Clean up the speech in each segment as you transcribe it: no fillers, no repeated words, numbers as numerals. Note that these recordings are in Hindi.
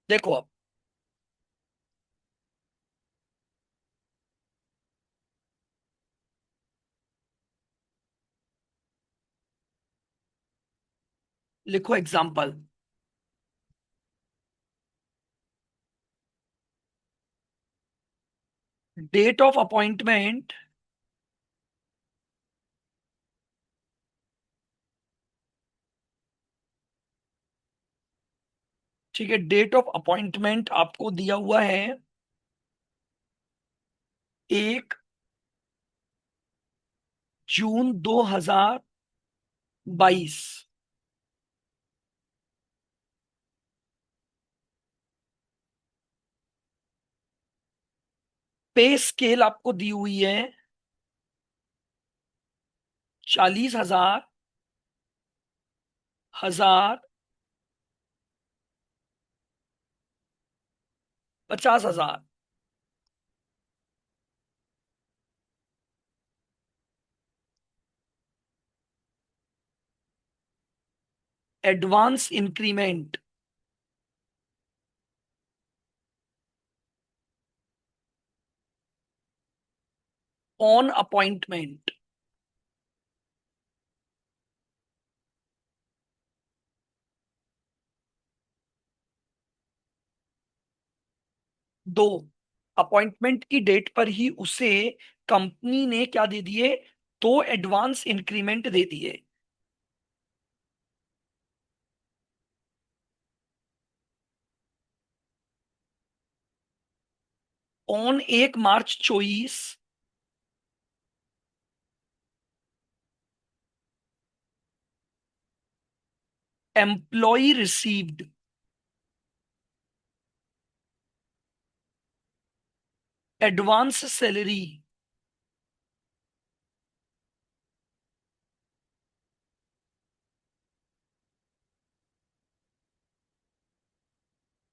देखो अब, लिखो एग्जाम्पल। Date of appointment. ठीक है, डेट ऑफ अपॉइंटमेंट आपको दिया हुआ है 1 जून 2022। पे स्केल आपको दी हुई है 40,000, 1,000, 50,000। Advance increment on appointment. दो, अपॉइंटमेंट की डेट पर ही उसे कंपनी ने क्या दे दिए? 2 एडवांस इंक्रीमेंट दे दिए। On 1 March 2024, employ received advance salary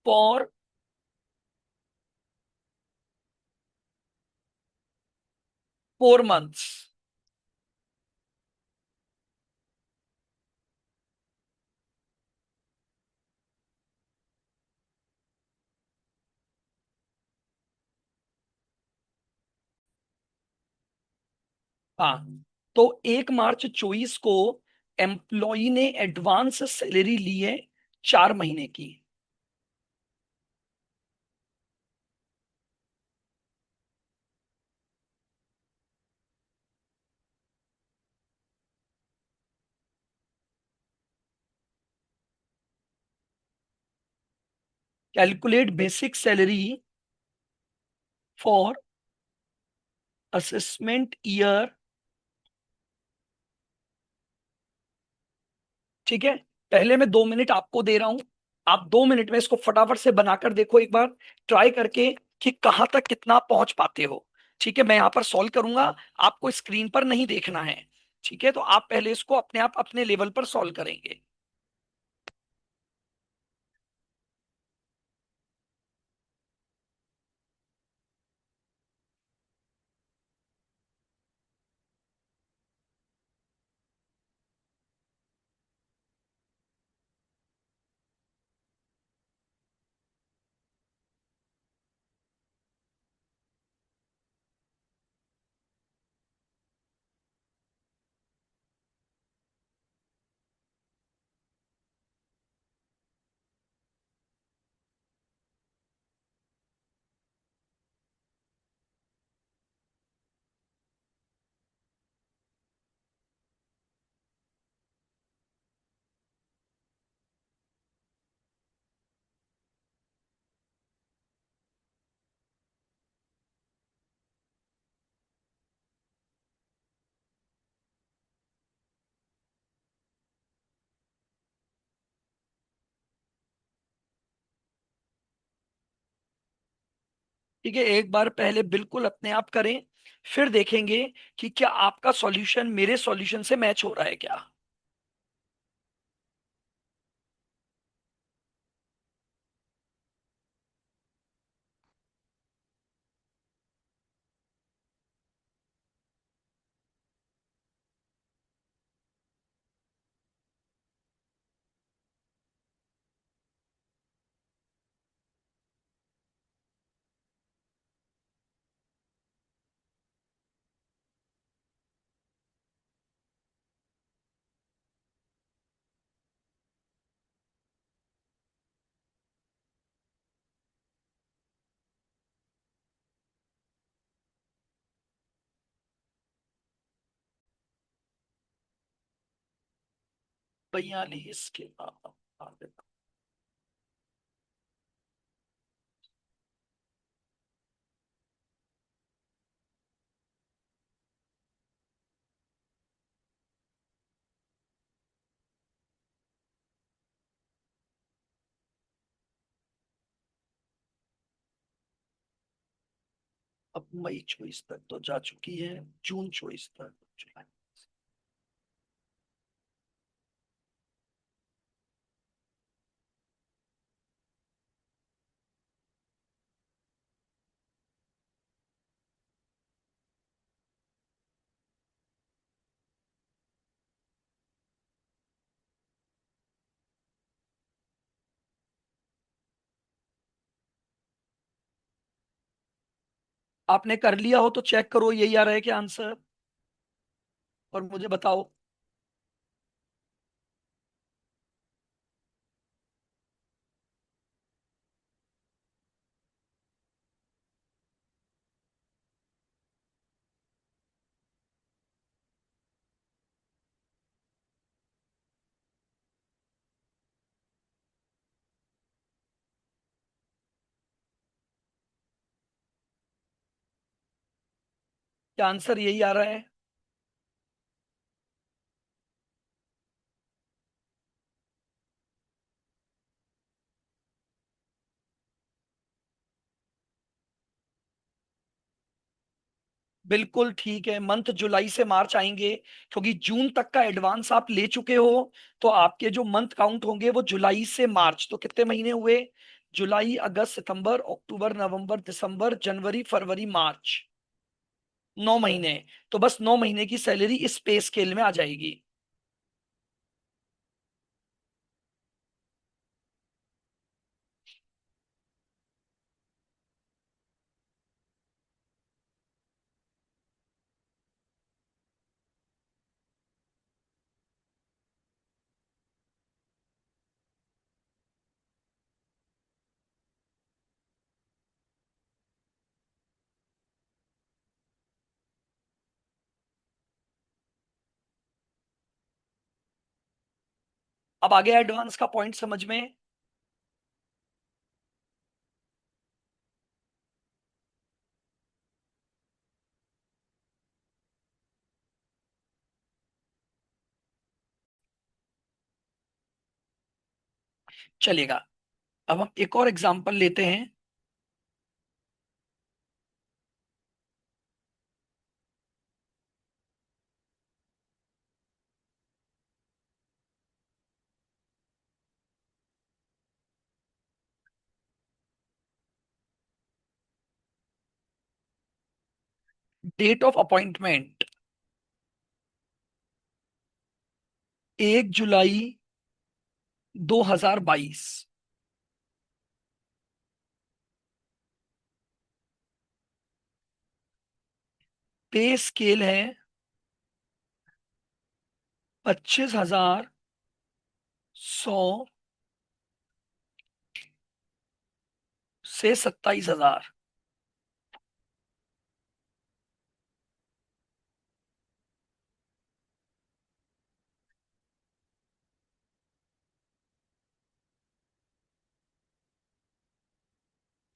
for 4 months. हाँ, तो 1 मार्च 2024 को एम्प्लॉय ने एडवांस सैलरी ली है 4 महीने की। Calculate basic salary for assessment year. ठीक है, पहले मैं 2 मिनट आपको दे रहा हूं, आप 2 मिनट में इसको फटाफट से बनाकर देखो एक बार, ट्राई करके कि कहां तक कितना पहुंच पाते हो। ठीक है, मैं यहां पर सॉल्व करूंगा, आपको स्क्रीन पर नहीं देखना है। ठीक है, तो आप पहले इसको अपने आप अपने लेवल पर सॉल्व करेंगे। ठीक है, एक बार पहले बिल्कुल अपने आप करें, फिर देखेंगे कि क्या आपका सॉल्यूशन मेरे सॉल्यूशन से मैच हो रहा है क्या। 42 के अब मई 24 तक तो जा चुकी है, जून 24 तक, जुलाई। आपने कर लिया हो तो चेक करो यही आ रहा है क्या आंसर, और मुझे बताओ। क्या आंसर यही आ रहा है? बिल्कुल ठीक है, मंथ जुलाई से मार्च आएंगे, क्योंकि जून तक का एडवांस आप ले चुके हो। तो आपके जो मंथ काउंट होंगे वो जुलाई से मार्च, तो कितने महीने हुए? जुलाई, अगस्त, सितंबर, अक्टूबर, नवंबर, दिसंबर, जनवरी, फरवरी, मार्च। 9 महीने। तो बस 9 महीने की सैलरी इस पे स्केल में आ जाएगी। अब आ गया एडवांस का पॉइंट समझ में? चलेगा। अब हम एक और एग्जांपल लेते हैं। Date of appointment 1 July 2022। Pay scale है 25,100 से 27,000।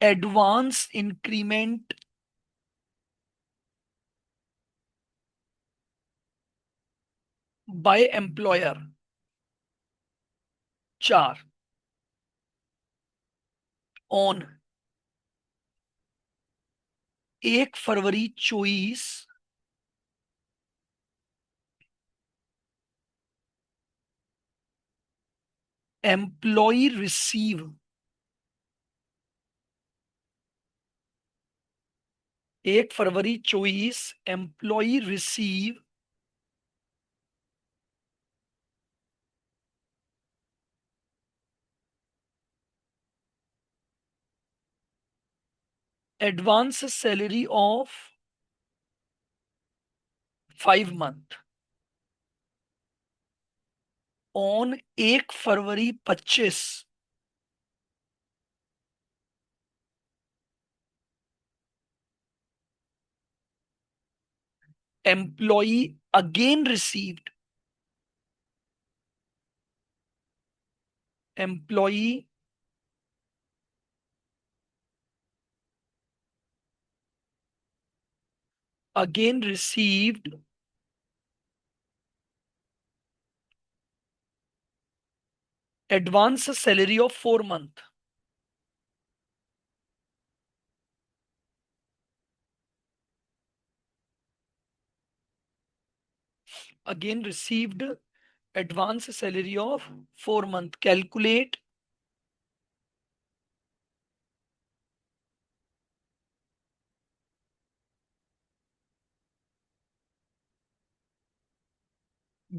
Advance increment by employer 4 on 1 February 24। Employ receive 1 February 24, employ receive advance salary of 5 month on 1 February 25। Employ again received employee again received advance salary of 4 month, again received advance salary of 4 month, calculate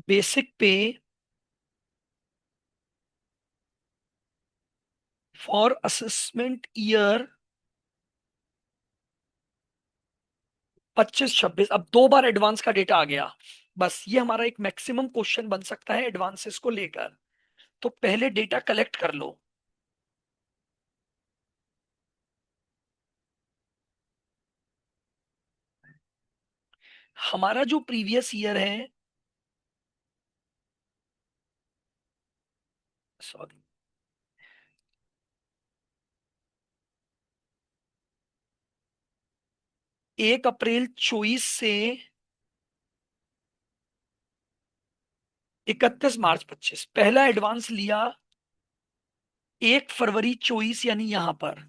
basic pay for assessment year 25-26। अब 2 बार एडवांस का डेटा आ गया। बस ये हमारा एक मैक्सिमम क्वेश्चन बन सकता है एडवांसेस को लेकर। तो पहले डेटा कलेक्ट कर लो। हमारा जो प्रीवियस ईयर है, सॉरी, 1 अप्रैल 24 से 31 मार्च 25, पहला एडवांस लिया 1 फरवरी 24, यानी यहां पर।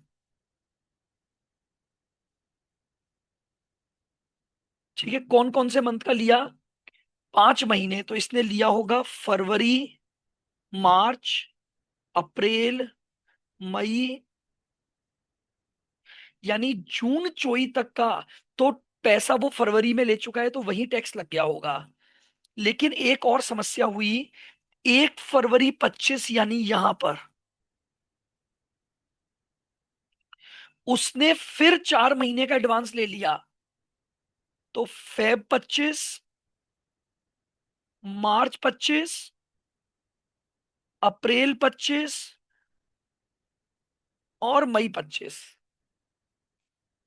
ठीक है, कौन कौन से मंथ का लिया? 5 महीने, तो इसने लिया होगा फरवरी, मार्च, अप्रैल, मई, यानी जून 24 तक का। तो पैसा वो फरवरी में ले चुका है, तो वही टैक्स लग गया होगा। लेकिन एक और समस्या हुई, 1 फरवरी 25, यानी यहां पर उसने फिर 4 महीने का एडवांस ले लिया। तो फेब 25, मार्च 25, अप्रैल 25 और मई 25।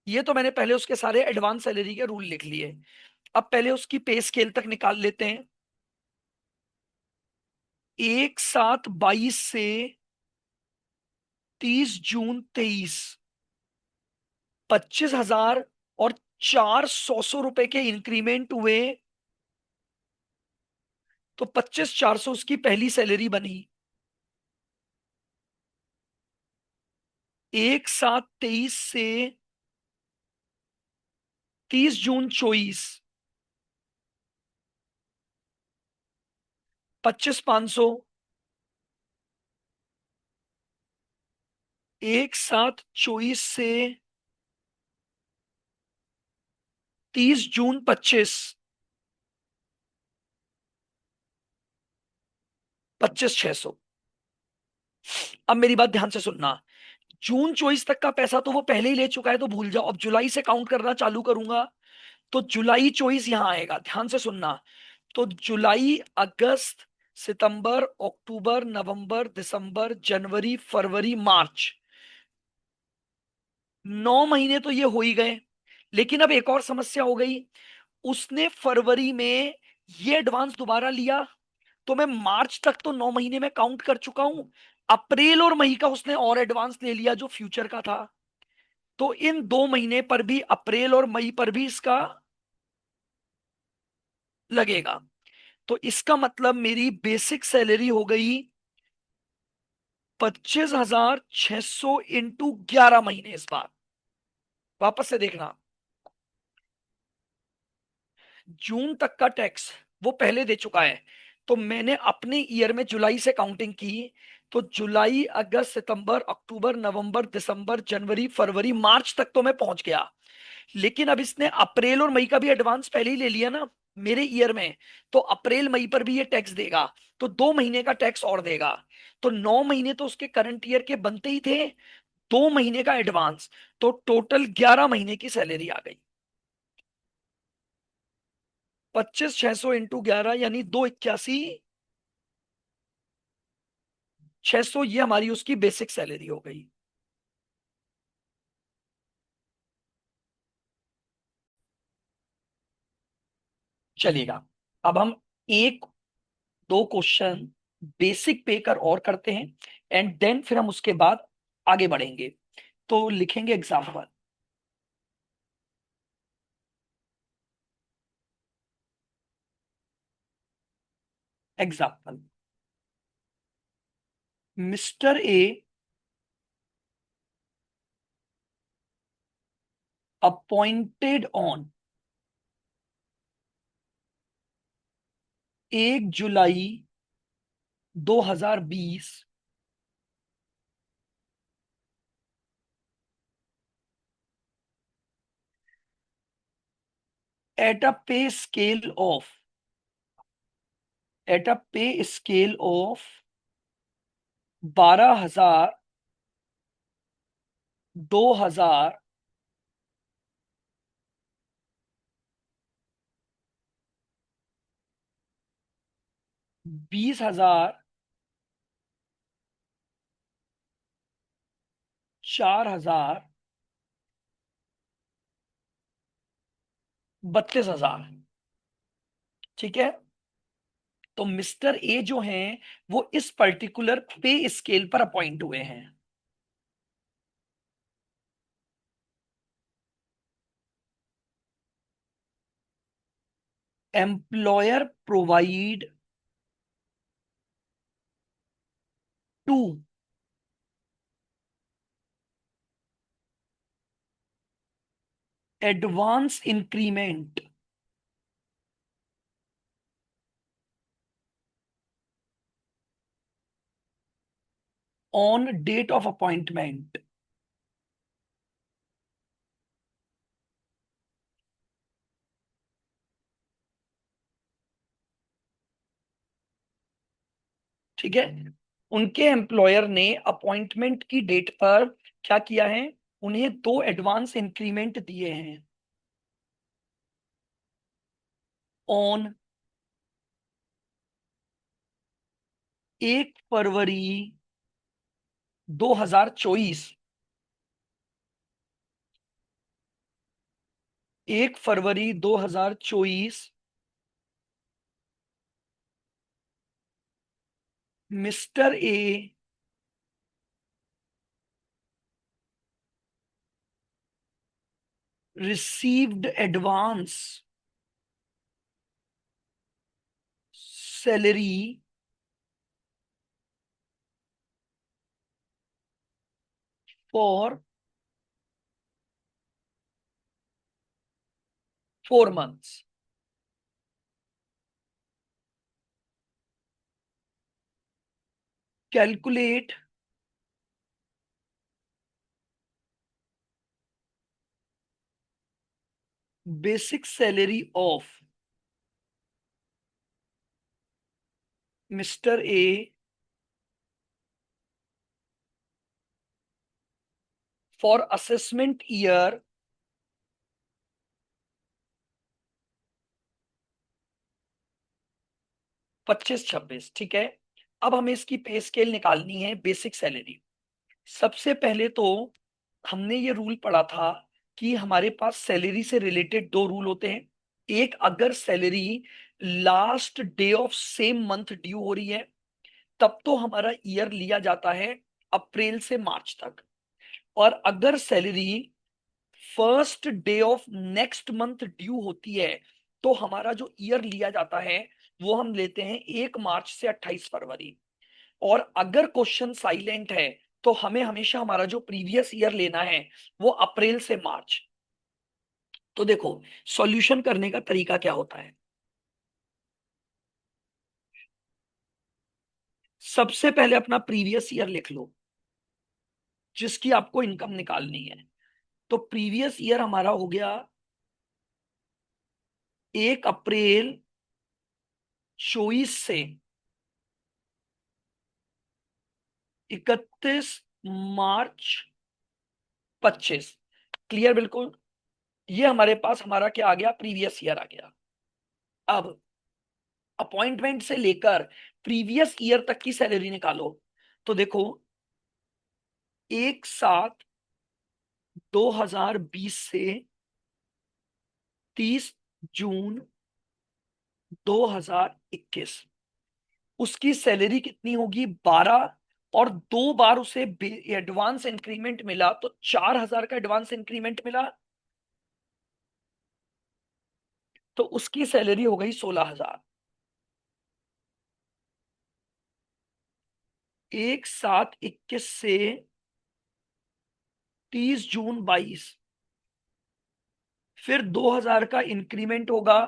ये तो मैंने पहले उसके सारे एडवांस सैलरी के रूल लिख लिए। अब पहले उसकी पे स्केल तक निकाल लेते हैं। 1/7/22 से 30 जून 23, 25,000 और 400 रुपए के इंक्रीमेंट हुए। तो 25,400 उसकी पहली सैलरी बनी। 1/7/23 से 30 जून 24, 25,500। 1/7/24 से 30 जून 25, 25,600। अब मेरी बात ध्यान से सुनना। जून 24 तक का पैसा तो वो पहले ही ले चुका है, तो भूल जाओ। अब जुलाई से काउंट करना चालू करूंगा, तो जुलाई 24 यहां आएगा। ध्यान से सुनना। तो जुलाई, अगस्त, सितंबर, अक्टूबर, नवंबर, दिसंबर, जनवरी, फरवरी, मार्च, 9 महीने तो ये हो ही गए। लेकिन अब एक और समस्या हो गई। उसने फरवरी में ये एडवांस दोबारा लिया, तो मैं मार्च तक तो 9 महीने में काउंट कर चुका हूं। अप्रैल और मई का उसने और एडवांस ले लिया जो फ्यूचर का था। तो इन 2 महीने पर भी, अप्रैल और मई पर भी इसका लगेगा। तो इसका मतलब मेरी बेसिक सैलरी हो गई 25,600 इंटू 11 महीने। इस बार वापस से देखना। जून तक का टैक्स वो पहले दे चुका है, तो मैंने अपने ईयर में जुलाई से काउंटिंग की। तो जुलाई, अगस्त, सितंबर, अक्टूबर, नवंबर, दिसंबर, जनवरी, फरवरी, मार्च तक तो मैं पहुंच गया। लेकिन अब इसने अप्रैल और मई का भी एडवांस पहले ही ले लिया ना मेरे ईयर में। तो अप्रैल मई पर भी ये टैक्स देगा, तो 2 महीने का टैक्स और देगा। तो 9 महीने तो उसके करंट ईयर के बनते ही थे, 2 महीने का एडवांस, तो टोटल 11 महीने की सैलरी आ गई। 25,600 इंटू 11, यानी 281,600, ये हमारी उसकी बेसिक सैलरी हो गई। चलेगा। अब हम एक दो क्वेश्चन बेसिक पे कर और करते हैं, एंड देन फिर हम उसके बाद आगे बढ़ेंगे। तो लिखेंगे example. Example, mister A appointed on 1 July 2020 at a पे स्केल ऑफ एट अ पे स्केल ऑफ 12,000, 2,000, 20,000, 4,000, 32,000। ठीक है। तो मिस्टर ए जो हैं वो इस पर्टिकुलर पे स्केल पर अपॉइंट हुए हैं। Employer provide to advance increment on date of appointment. ठीक है। उनके एम्प्लॉयर ने अपॉइंटमेंट की डेट पर क्या किया है, उन्हें 2 एडवांस इंक्रीमेंट दिए हैं on 1 February 2024। 1 February 2024 mister A received advance salary for 4 months। Calculate basic salary of mister A for assessment year 25-26। ठीक है। अब हमें इसकी पे स्केल निकालनी है, बेसिक सैलरी। सबसे पहले तो हमने ये रूल पढ़ा था कि हमारे पास सैलरी से रिलेटेड 2 रूल होते हैं। एक, अगर salary last day of same month due हो रही है तब तो हमारा ईयर लिया जाता है अप्रैल से मार्च तक। और अगर salary first day of next month due होती है तो हमारा जो ईयर लिया जाता है वो हम लेते हैं 1 मार्च से 28 फरवरी। और अगर क्वेश्चन साइलेंट है तो हमें हमेशा हमारा जो प्रीवियस ईयर लेना है वो अप्रैल से मार्च। तो देखो, सॉल्यूशन करने का तरीका क्या होता है। सबसे पहले अपना प्रीवियस ईयर लिख लो जिसकी आपको इनकम निकालनी है। तो प्रीवियस ईयर हमारा हो गया 1 अप्रैल 24 से 31 मार्च 25। क्लियर बिल्कुल। ये हमारे पास हमारा क्या आ गया, प्रीवियस ईयर आ गया। अब अपॉइंटमेंट से लेकर प्रीवियस ईयर तक की सैलरी निकालो। तो देखो, 1/7/2020 से 30 जून 2021, उसकी सैलरी कितनी होगी, 12। और 2 बार उसे एडवांस इंक्रीमेंट मिला, तो 4,000 का एडवांस इंक्रीमेंट मिला, तो उसकी सैलरी हो गई 16,000। 1/7/21 से 30 जून 22, फिर 2,000 का इंक्रीमेंट होगा,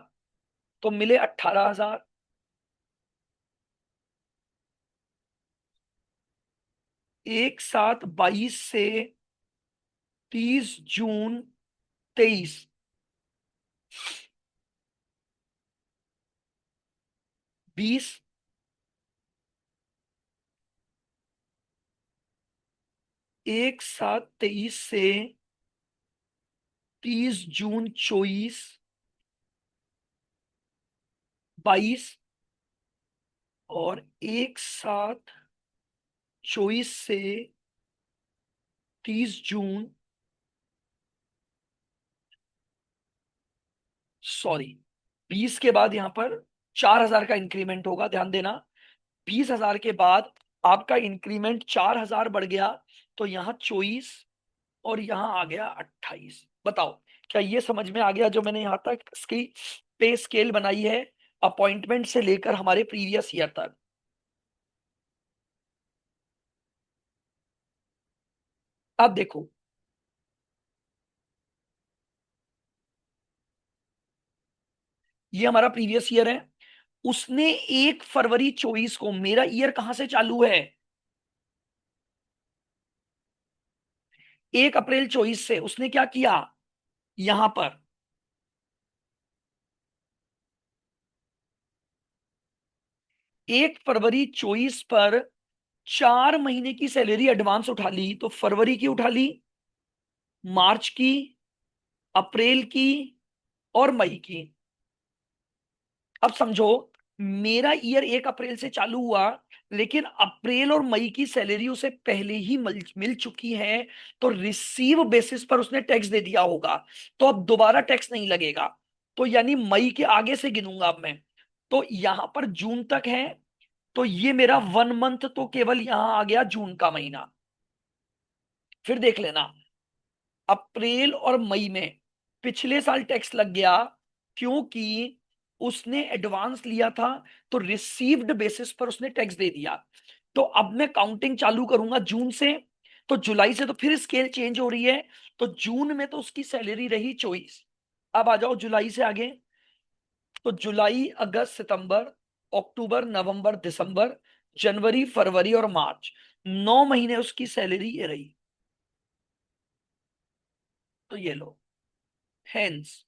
तो मिले 18,000। 1/7/22 से 30 जून 23, 20। 1/7/23 से 30 जून 24, 22। और 1/7/24 से 30 जून, सॉरी, 20 के बाद यहां पर 4,000 का इंक्रीमेंट होगा, ध्यान देना। 20,000 के बाद आपका इंक्रीमेंट 4,000 बढ़ गया, तो यहाँ 24 और यहाँ आ गया 28। बताओ, क्या ये समझ में आ गया जो मैंने यहाँ तक इसकी पे स्केल बनाई है, अपॉइंटमेंट से लेकर हमारे प्रीवियस ईयर तक। अब देखो, ये हमारा प्रीवियस ईयर है। उसने 1 फरवरी 24 को, मेरा ईयर कहां से चालू है, 1 अप्रैल 24 से, उसने क्या किया, यहां पर 1 फरवरी 24 पर 4 महीने की सैलरी एडवांस उठा ली, तो फरवरी की उठा ली, मार्च की, अप्रैल की और मई की। अब समझो, मेरा ईयर 1 अप्रैल से चालू हुआ, लेकिन अप्रैल और मई की सैलरी उसे पहले ही मिल चुकी है, तो रिसीव बेसिस पर उसने टैक्स दे दिया होगा, तो अब दोबारा टैक्स नहीं लगेगा। तो यानी मई के आगे से गिनूंगा अब मैं, तो यहां पर जून तक है, तो ये मेरा 1 मंथ तो केवल यहां आ गया, जून का महीना। फिर देख लेना, अप्रैल और मई में पिछले साल टैक्स लग गया, क्योंकि उसने एडवांस लिया था, तो रिसीव्ड बेसिस पर उसने टैक्स दे दिया। तो अब मैं काउंटिंग चालू करूंगा जून से, तो जुलाई से तो फिर स्केल चेंज हो रही है, तो जून में तो उसकी सैलरी रही 24। अब आ जाओ जुलाई से आगे, तो जुलाई, अगस्त, सितंबर, अक्टूबर, नवंबर, दिसंबर, जनवरी, फरवरी और मार्च, 9 महीने उसकी सैलरी ये रही। तो ये लो, हेंस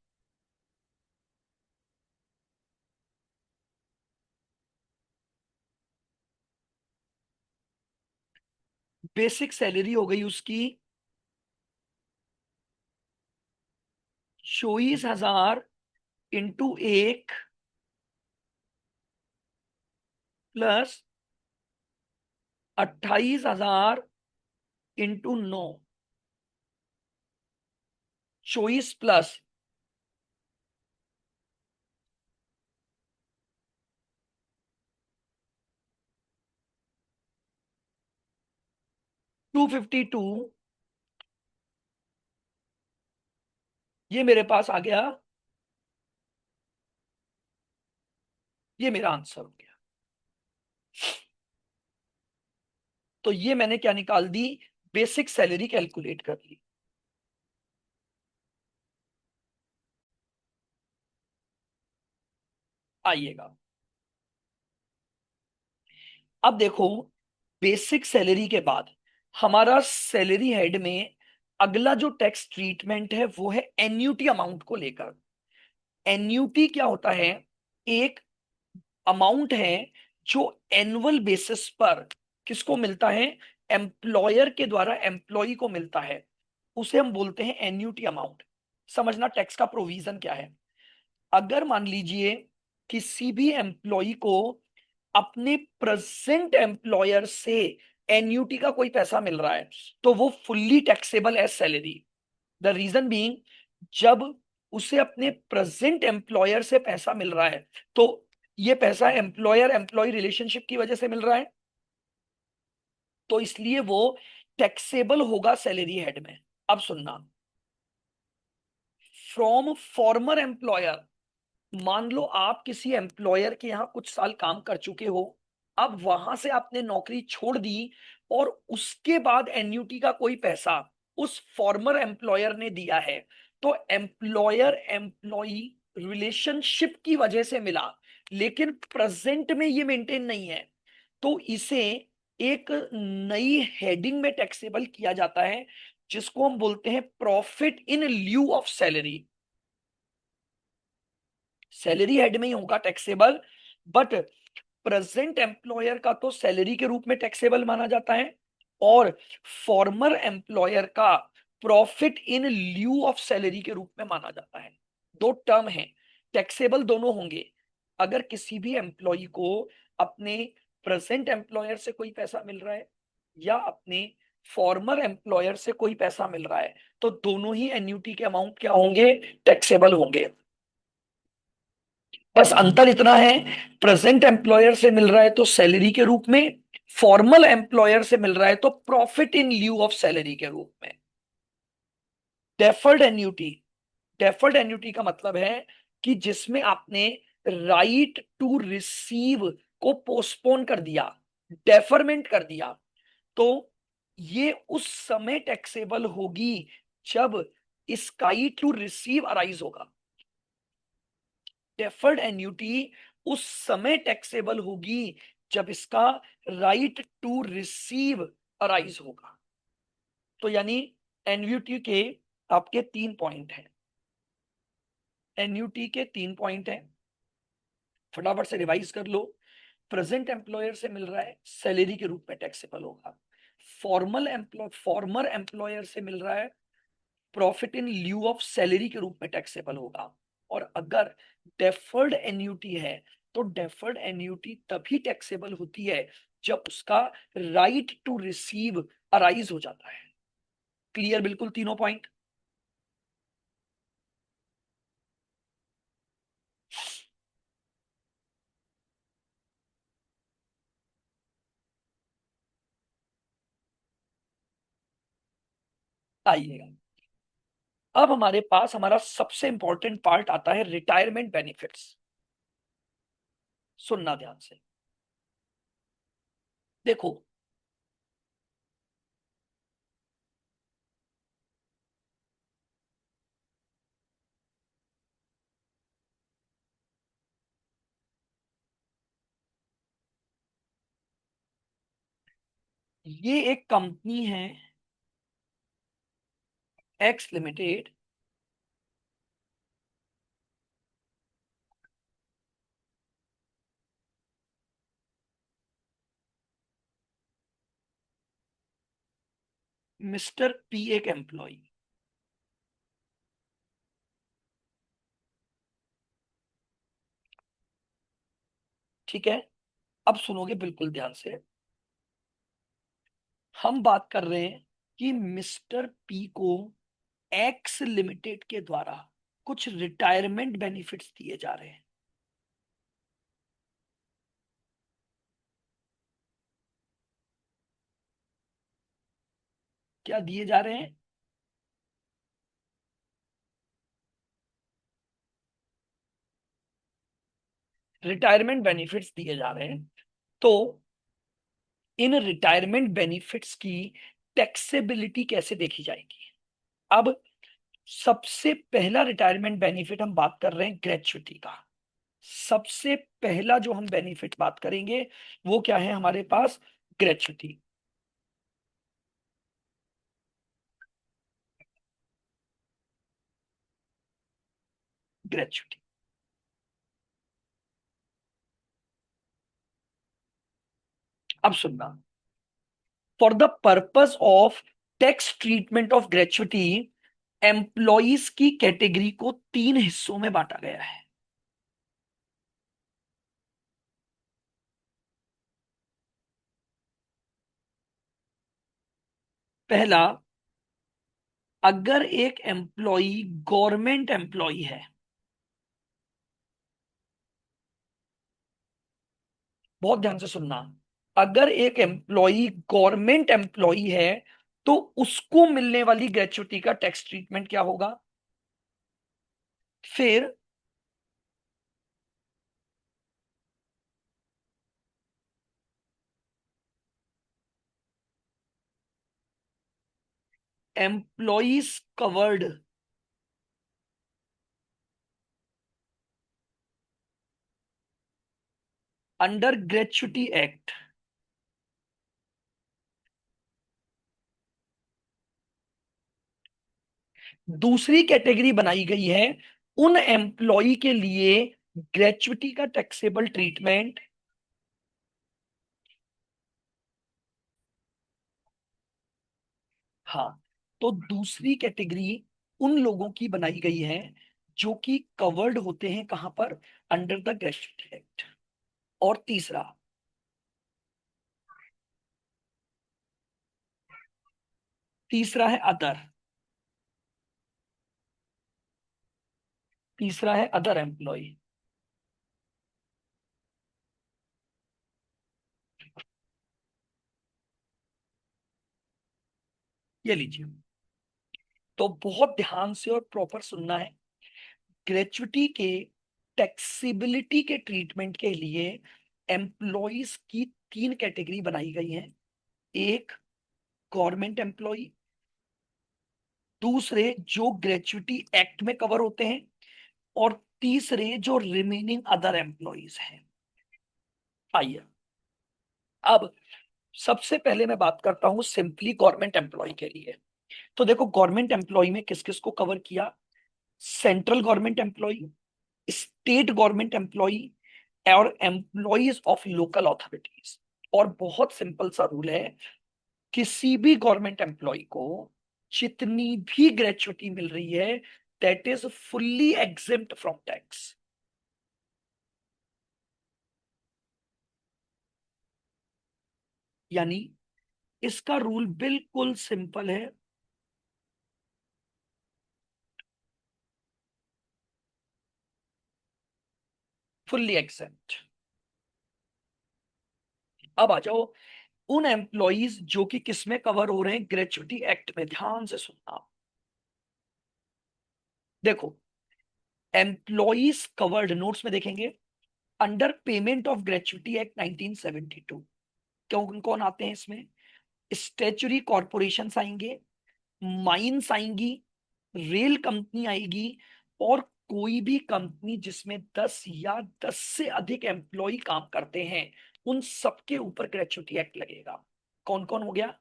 बेसिक सैलरी हो गई उसकी 24,000 इंटू 1 प्लस 28,000 इंटू 9, 24 प्लस 252, ये मेरे पास आ गया, ये मेरा आंसर हो गया। तो ये मैंने क्या निकाल दी, बेसिक सैलरी कैलकुलेट कर ली। आइएगा, अब देखो, बेसिक सैलरी के बाद हमारा सैलरी हेड में अगला जो टैक्स ट्रीटमेंट है वो है एन्यूटी अमाउंट को लेकर। एन्यूटी क्या होता है, एक अमाउंट है जो एनुअल बेसिस पर किसको मिलता है, एम्प्लॉयर के द्वारा एम्प्लॉय को मिलता है, उसे हम बोलते हैं एन्यूटी अमाउंट। समझना टैक्स का प्रोविजन क्या है। अगर मान लीजिए किसी भी एम्प्लॉय को अपने प्रेजेंट एम्प्लॉयर से एन्यूटी का कोई पैसा मिल रहा है, तो वो fully taxable as salary. The reason being, जब उसे अपने प्रेजेंट एम्प्लॉयर से पैसा मिल रहा है, तो ये पैसा एम्प्लॉयर एम्प्लॉय रिलेशनशिप की वजह से मिल रहा है, तो इसलिए वो टैक्सेबल होगा सैलरी हेड में। अब सुनना, फ्रॉम फॉर्मर एम्प्लॉयर, मान लो आप किसी एम्प्लॉयर के यहाँ कुछ साल काम कर चुके हो, अब वहां से आपने नौकरी छोड़ दी, और उसके बाद एन्यूटी का कोई पैसा उस फॉर्मर एम्प्लॉयर ने दिया है, तो एम्प्लॉयर एम्प्लॉई रिलेशनशिप की वजह से मिला, लेकिन प्रेजेंट में ये मेंटेन नहीं है, तो इसे एक नई हेडिंग में टैक्सेबल किया जाता है, जिसको हम बोलते हैं profit in lieu of salary. Salary head में ही होगा टैक्सेबल, बट प्रेजेंट एम्प्लॉयर का तो सैलरी के रूप में टैक्सेबल माना जाता है, और फॉर्मर एम्प्लॉयर का profit in lieu of salary के रूप में माना जाता है। दो टर्म है, टैक्सेबल दोनों होंगे। अगर किसी भी एम्प्लॉय को अपने प्रेजेंट एम्प्लॉयर से कोई पैसा मिल रहा है, या अपने फॉर्मर एम्प्लॉयर से कोई पैसा मिल रहा है, तो दोनों ही एन्यूटी के अमाउंट क्या होंगे, टैक्सेबल होंगे। बस अंतर इतना है, प्रेजेंट एम्प्लॉयर से मिल रहा है तो सैलरी के रूप में, फॉर्मल एम्प्लॉयर से मिल रहा है तो profit in lieu of salary के रूप में। डेफर्ड एन्यूटी, डेफर्ड एन्यूटी का मतलब है कि जिसमें आपने राइट टू रिसीव को पोस्टपोन कर दिया, डेफरमेंट कर दिया, तो ये उस समय टैक्सेबल होगी जब इसकाई टू रिसीव अराइज होगा। डेफर्ड एन्यूटी उस समय टैक्सेबल होगी जब इसका राइट टू रिसीव अराइज होगा। तो यानी एन्यूटी के आपके 3 पॉइंट हैं, एन्यूटी के 3 पॉइंट हैं, फटाफट से रिवाइज कर लो। प्रेजेंट एम्प्लॉयर से मिल रहा है, सैलरी के रूप में टैक्सेबल होगा। फॉर्मर एम्प्लॉयर से मिल रहा है, profit in lieu of salary के रूप में टैक्सेबल होगा। और अगर डेफर्ड एन्यूटी है, तो डेफर्ड एन्यूटी तभी टैक्सेबल होती है जब उसका राइट टू रिसीव अराइज हो जाता है। क्लियर बिल्कुल तीनों पॉइंट? आइएगा, अब हमारे पास हमारा सबसे इंपॉर्टेंट पार्ट आता है, रिटायरमेंट बेनिफिट्स। सुनना ध्यान से, देखो ये एक कंपनी है, एक्स लिमिटेड, मिस्टर पी एक एम्प्लॉय, ठीक है? अब सुनोगे बिल्कुल ध्यान से, हम बात कर रहे हैं कि मिस्टर पी को एक्स लिमिटेड के द्वारा कुछ रिटायरमेंट बेनिफिट्स दिए जा रहे हैं। क्या दिए जा रहे हैं? रिटायरमेंट बेनिफिट्स दिए जा रहे हैं, तो इन रिटायरमेंट बेनिफिट्स की टैक्सेबिलिटी कैसे देखी जाएगी? अब सबसे पहला रिटायरमेंट बेनिफिट हम बात कर रहे हैं ग्रेच्युटी का। सबसे पहला जो हम बेनिफिट बात करेंगे वो क्या है हमारे पास? ग्रेच्युटी। ग्रेच्युटी, अब सुनना, for the purpose of tax treatment of gratuity, employees की कैटेगरी को 3 हिस्सों में बांटा गया है। पहला, अगर एक एम्प्लॉय गवर्नमेंट एम्प्लॉय है, बहुत ध्यान से सुनना। अगर एक एम्प्लॉई गवर्नमेंट एम्प्लॉई है तो उसको मिलने वाली ग्रेच्युटी का टैक्स ट्रीटमेंट क्या होगा? फिर employees covered under gratuity act, दूसरी कैटेगरी बनाई गई है उन एम्प्लॉय के लिए ग्रेच्युटी का टैक्सेबल ट्रीटमेंट। हाँ, तो दूसरी कैटेगरी उन लोगों की बनाई गई है जो कि कवर्ड होते हैं कहां पर? Under the gratuity act. और तीसरा, तीसरा है अदर, तीसरा है अदर एम्प्लॉय। ये लीजिए, तो बहुत ध्यान से और प्रॉपर सुनना है। ग्रेच्युटी के टैक्सेबिलिटी के ट्रीटमेंट के लिए एम्प्लॉयज की तीन कैटेगरी बनाई गई है। एक, गवर्नमेंट एम्प्लॉय। दूसरे, जो ग्रेच्युटी एक्ट में कवर होते हैं। और तीसरे, जो रिमेनिंग अदर एम्प्लॉयज हैं। आइए, अब सबसे पहले मैं बात करता हूं सिंपली गवर्नमेंट एम्प्लॉय के लिए। तो देखो, गवर्नमेंट एम्प्लॉय में किस किस को कवर किया? Central government employ, state government employ और एम्प्लॉयज ऑफ लोकल अथॉरिटीज। और बहुत सिंपल सा रूल है, किसी भी गवर्नमेंट एम्प्लॉय को जितनी भी ग्रेच्युटी मिल रही है that is fully exempt from tax. यानी इसका रूल बिल्कुल सिंपल है। Fully exempt. अब आ जाओ उन एम्प्लॉयज जो कि किसमें कवर हो रहे हैं? ग्रेच्युटी एक्ट में। ध्यान से सुनना। देखो, एम्प्लॉयज कवर्ड नोट्स में देखेंगे under payment of gratuity act 1972। कौन कौन आते हैं इसमें? स्टैच्यूटरी कॉरपोरेशंस आएंगे, माइंस आएंगी, रेल कंपनी आएगी, और कोई भी कंपनी जिसमें 10 या 10 से अधिक एम्प्लॉय काम करते हैं उन सबके ऊपर ग्रेच्युटी एक्ट लगेगा। कौन कौन हो गया?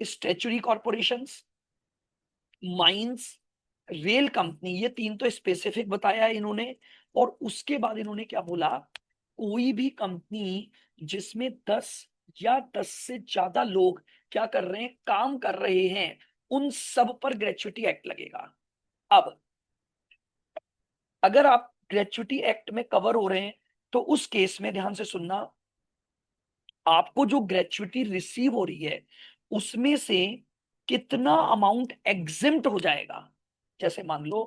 Statutory corporations, mines, rail company, ये तीन तो स्पेसिफिक बताया है इन्होंने। और उसके बाद इन्होंने क्या बोला? कोई भी कंपनी जिसमें 10 या 10 से ज्यादा लोग क्या कर रहे हैं? काम कर रहे हैं, उन सब पर ग्रेच्युटी एक्ट लगेगा। अब अगर आप ग्रेच्युटी एक्ट में कवर हो रहे हैं तो उस केस में ध्यान से सुनना, आपको जो ग्रेच्युटी रिसीव हो रही है उसमें से कितना अमाउंट एग्जिम्प्ट हो जाएगा? जैसे मान लो,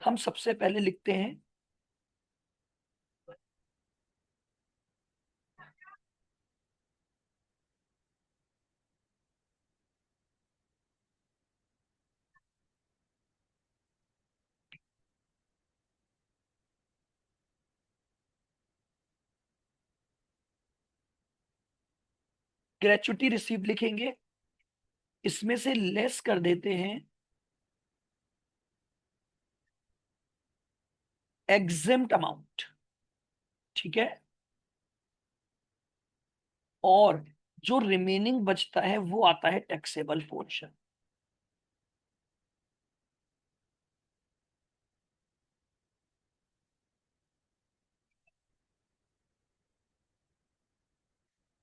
हम सबसे पहले लिखते हैं ग्रेच्युटी रिसीव लिखेंगे, इसमें से लेस कर देते हैं एग्जिम्प्ट अमाउंट। ठीक है, और जो रिमेनिंग बचता है वो आता है टैक्सेबल पोर्शन।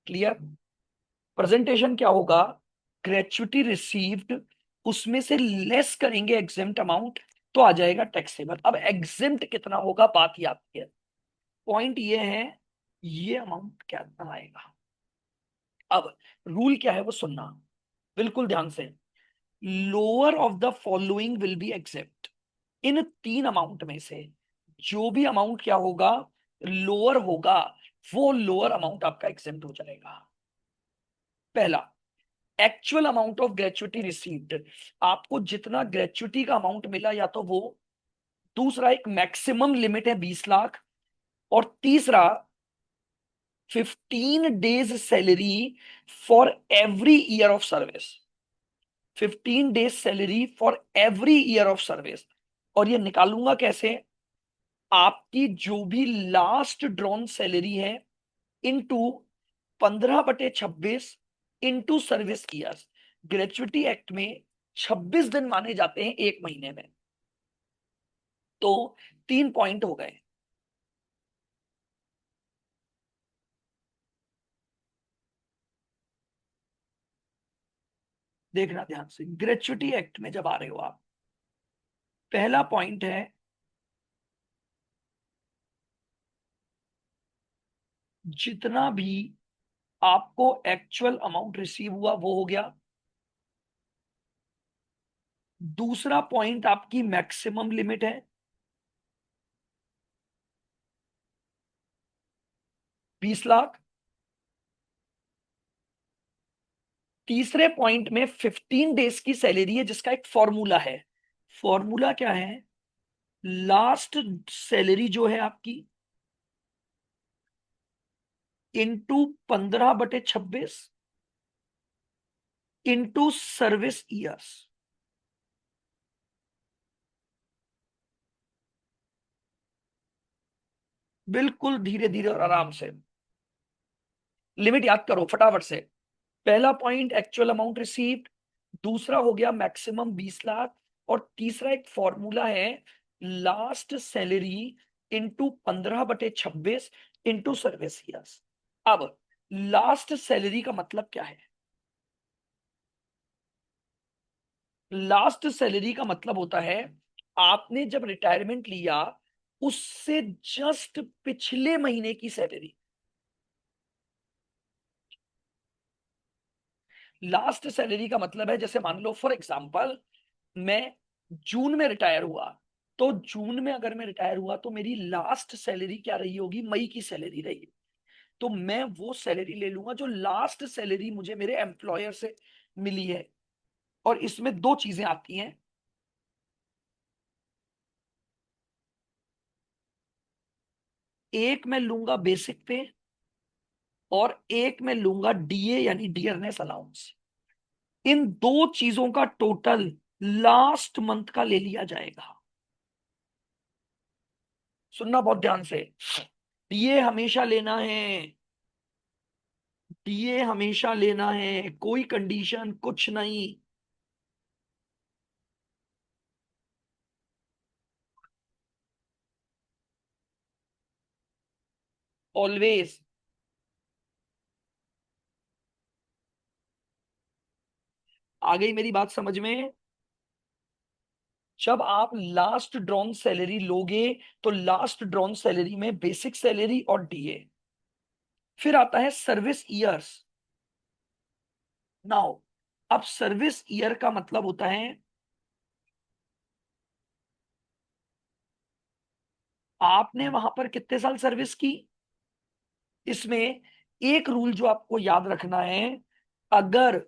क्लियर? प्रेजेंटेशन क्या होगा? ग्रेच्युटी रिसीव्ड, उसमें से लेस करेंगे एग्जिम्प्ट अमाउंट, तो आ जाएगा टैक्सेबल। अब एग्जिम्प्ट कितना होगा बात ही आती है। पॉइंट ये है, ये अमाउंट कितना आएगा। अब रूल क्या है वो सुनना बिल्कुल ध्यान से। Lower of the following will be accept. इन तीन अमाउंट में से जो भी अमाउंट क्या होगा? लोअर होगा, वो लोअर अमाउंट आपका एग्जेम्प्ट हो जाएगा। पहला, actual amount of gratuity received, आपको जितना ग्रेचुइटी का अमाउंट मिला या तो वो। दूसरा, एक मैक्सिमम लिमिट है 20 लाख। और तीसरा, 15 days salary for every year of service. 15 days salary for every year of service. और ये निकालूंगा कैसे? आपकी जो भी लास्ट ड्रॉन सैलरी है into 15/26 into service years. Gratuity act में 26 दिन माने जाते हैं एक महीने में। तो 3 पॉइंट हो गए। देखना ध्यान से, ग्रेचुइटी एक्ट में जब आ रहे हो आप, पहला पॉइंट है जितना भी आपको एक्चुअल अमाउंट रिसीव हुआ वो हो गया। दूसरा पॉइंट आपकी मैक्सिमम लिमिट है 20 लाख। तीसरे पॉइंट में 15 डेज की सैलरी है जिसका एक फॉर्मूला है। फॉर्मूला क्या है? लास्ट सैलरी जो है आपकी इंटू 15/26 इंटू सर्विस ईयर्स। बिल्कुल धीरे धीरे और आराम से। लिमिट याद करो फटाफट से। पहला पॉइंट एक्चुअल अमाउंट रिसीव्ड। दूसरा हो गया मैक्सिमम 20 लाख। और तीसरा एक फॉर्मूला है last salary into 15/26 into service years. अब लास्ट सैलरी का मतलब क्या है? लास्ट सैलरी का मतलब होता है आपने जब रिटायरमेंट लिया उससे जस्ट पिछले महीने की सैलरी। लास्ट सैलरी का मतलब है, जैसे मान लो फॉर एग्जांपल मैं जून में रिटायर हुआ, तो जून में अगर मैं रिटायर हुआ तो मेरी लास्ट सैलरी क्या रही होगी? मई की सैलरी रही। तो मैं वो सैलरी ले लूंगा जो लास्ट सैलरी मुझे मेरे एम्प्लॉयर से मिली है। और इसमें दो चीजें आती हैं। एक मैं लूंगा बेसिक पे और एक मैं लूंगा डीए यानी डियरनेस अलाउंस। इन दो चीजों का टोटल लास्ट मंथ का ले लिया जाएगा। सुनना बहुत ध्यान से। डीए हमेशा लेना है। डीए हमेशा लेना है, कोई कंडीशन कुछ नहीं। ऑलवेज। आ गई मेरी बात समझ में? जब आप लास्ट ड्रॉन सैलरी लोगे तो लास्ट ड्रॉन सैलरी में बेसिक सैलरी और डीए, फिर आता है सर्विस ईयर्स। नाउ, अब सर्विस ईयर का मतलब होता है आपने वहां पर कितने साल सर्विस की। इसमें एक रूल जो आपको याद रखना है, अगर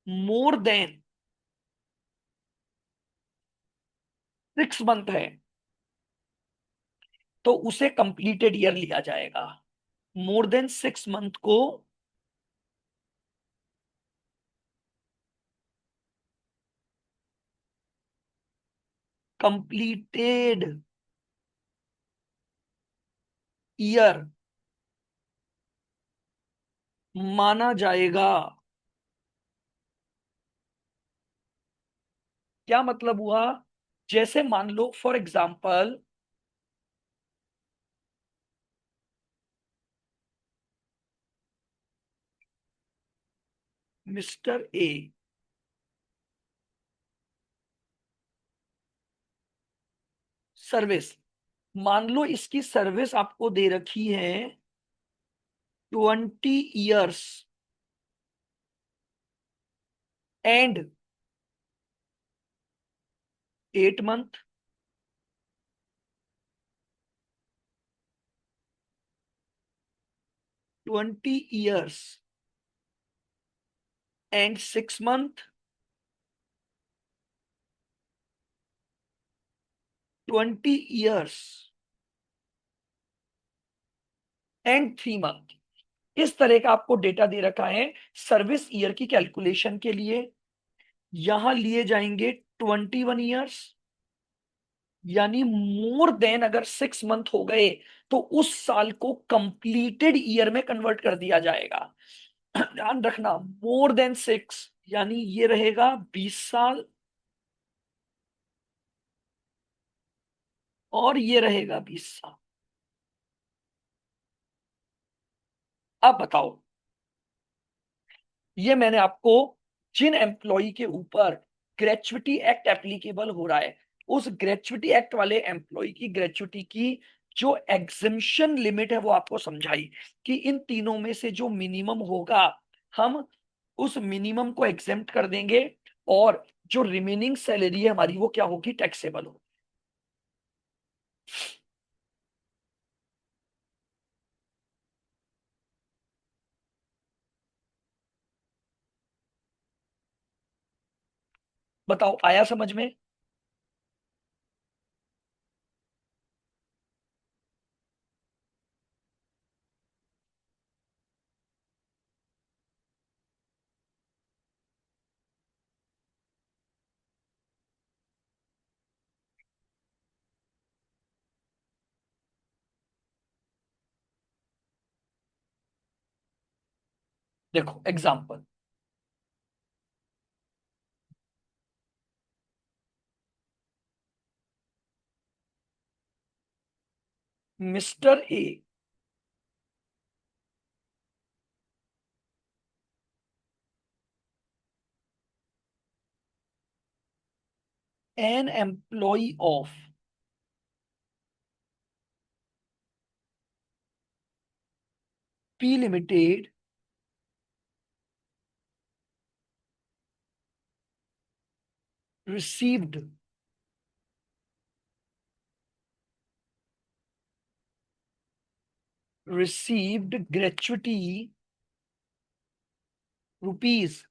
मोर देन 6 मंथ है तो उसे कंप्लीटेड ईयर लिया जाएगा। मोर देन 6 मंथ को कंप्लीटेड ईयर माना जाएगा। क्या मतलब हुआ? जैसे मान लो for example mister A service, मान लो इसकी सर्विस आपको दे रखी है 20 years and 8 month. 20 years and 6 month, 20 years and 3 month, इस तरह का आपको डेटा दे रखा है सर्विस ईयर की कैलकुलेशन के लिए। यहां लिए जाएंगे 21 years, यानी मोर देन अगर 6 मंथ हो गए तो उस साल को कंप्लीटेड ईयर में कन्वर्ट कर दिया जाएगा। ध्यान रखना, मोर देन 6 यानी ये रहेगा 20 साल, और ये रहेगा 20 साल। अब बताओ, ये मैंने आपको जिन एम्प्लॉय के ऊपर ग्रेचुइटी एक्ट एप्लीकेबल हो रहा है, उस ग्रेचुइटी एक्ट वाले एम्प्लॉय की ग्रेचुइटी की जो एग्जिम्पशन लिमिट है वो आपको समझाई कि इन तीनों में से जो मिनिमम होगा हम उस मिनिमम को एग्जेम्प्ट कर देंगे, और जो रिमेनिंग सैलरी है हमारी वो क्या होगी, टैक्सेबल होगी। बताओ, आया समझ में? देखो example, mister A N employ of P limited received received gratuity rupees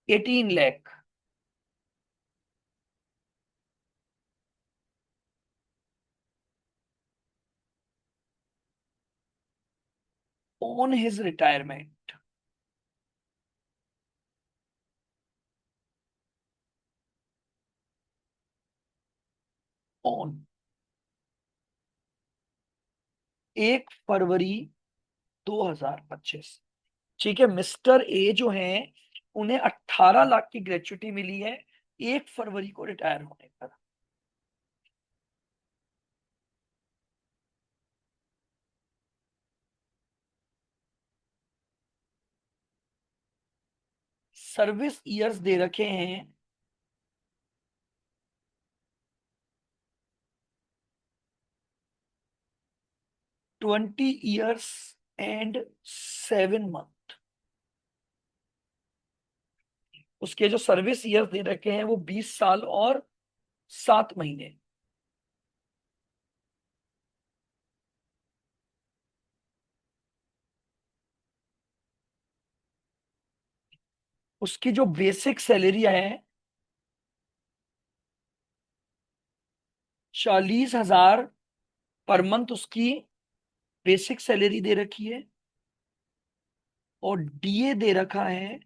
18 lakh on his retirement, on 1 फरवरी 2025। ठीक है, मिस्टर ए जो हैं उन्हें 18 लाख की ग्रेचुटी मिली है 1 फरवरी को रिटायर होने पर। सर्विस ईयर्स दे रखे हैं 20 years एंड 7 मंथ। उसके जो सर्विस ईयर्स दे रखे हैं वो 20 साल और 7 महीने। उसकी जो बेसिक सैलरी है 40,000 पर मंथ उसकी बेसिक सैलरी दे रखी है, और डीए दे रखा है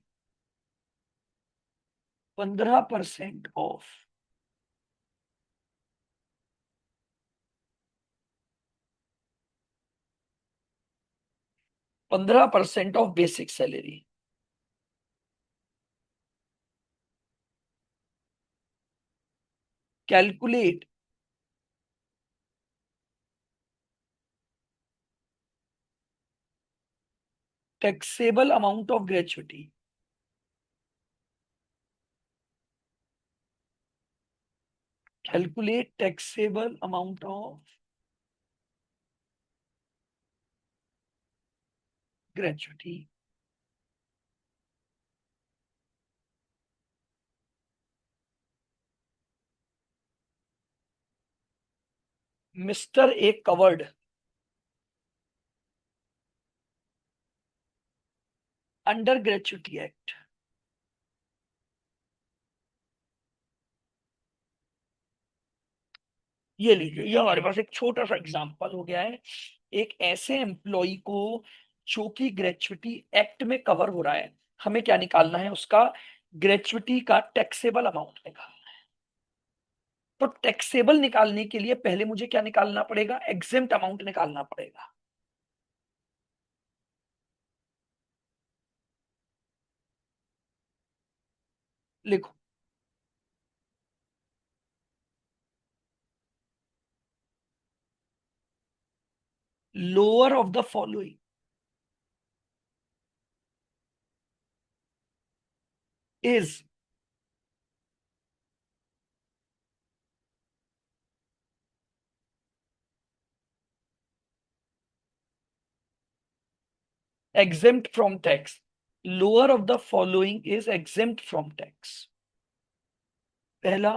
15% of. 15% of basic salary. Calculate taxable amount of gratuity. Calculate taxable amount of gratuity. Mister A covered under gratuity act. ये लीजिए, ये हमारे पास एक छोटा सा एग्जांपल हो गया है। एक ऐसे एम्प्लॉय को जो कि ग्रेचुटी एक्ट में कवर हो रहा है, हमें क्या निकालना है, उसका ग्रेचुटी का टैक्सेबल अमाउंट निकालना है। तो टैक्सेबल निकालने के लिए पहले मुझे क्या निकालना पड़ेगा, एग्जेम्प्ट अमाउंट निकालना पड़ेगा। लिखो, lower of the following is exempt from tax। lower of the following is exempt from tax। पहला,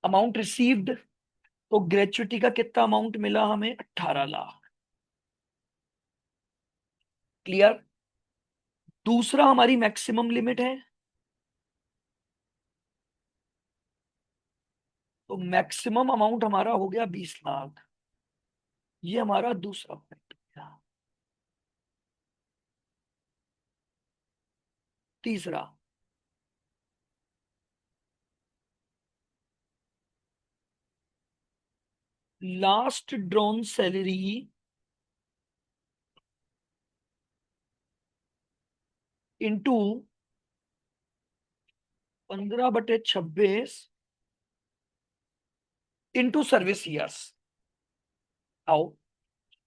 अमाउंट रिसीव्ड, तो ग्रेचुटी का कितना अमाउंट मिला हमें, 18 लाख। क्लियर। दूसरा हमारी मैक्सिमम लिमिट है, तो मैक्सिमम अमाउंट हमारा हो गया 20 लाख। ये हमारा दूसरा पॉइंट हो गया। तीसरा, last drawn salary into 15/26 into service years. आओ,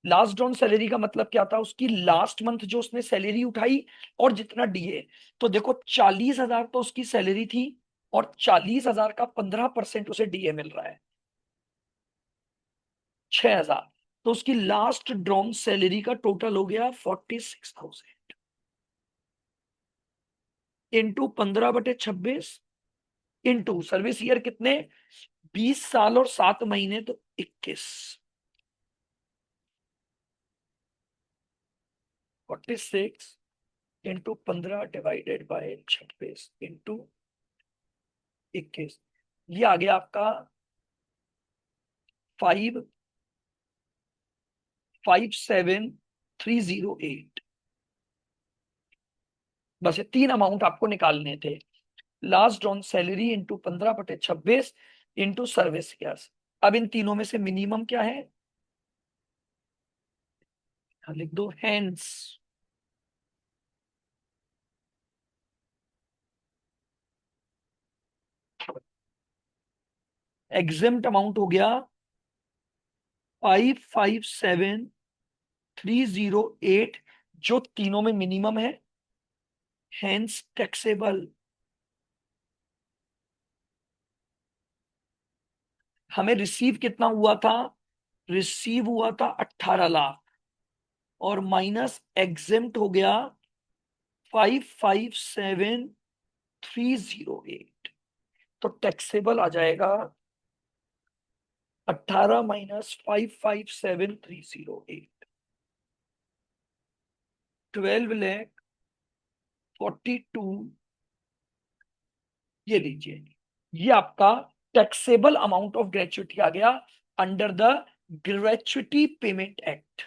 लास्ट ड्रॉन सैलरी का मतलब क्या था, उसकी लास्ट मंथ जो उसने सैलरी उठाई और जितना डीए। तो देखो 40,000 तो उसकी सैलरी थी, और 40,000 का 15% उसे डीए मिल रहा है, 6,000। तो उसकी लास्ट ड्रॉन सैलरी का टोटल हो गया 46,000 इंटू 15/26 इंटू सर्विस ईयर कितने, 20 साल और 7 महीने, तो 21। 46 इंटू 15 डिवाइडेड बाय 26 इंटू 21। ये आ गया आपका 557,308। बस ये तीन अमाउंट आपको निकालने थे, last on salary into 15/26 into service years. अब इन तीनों में से मिनिमम क्या है, लिख दो हैंस। एग्जेम्प्ट अमाउंट हो गया 557,308, जो तीनों में मिनिमम है, हैंस टैक्सेबल। हमें रिसीव कितना हुआ था, रिसीव हुआ था 18 लाख, और माइनस एग्जेम्प्ट हो गया 557,308। तो टैक्सेबल आ जाएगा 18 - 557,308, 12,42। ये लीजिए, ये आपका टैक्सेबल अमाउंट ऑफ ग्रेचुटी आ गया under the gratuity payment act.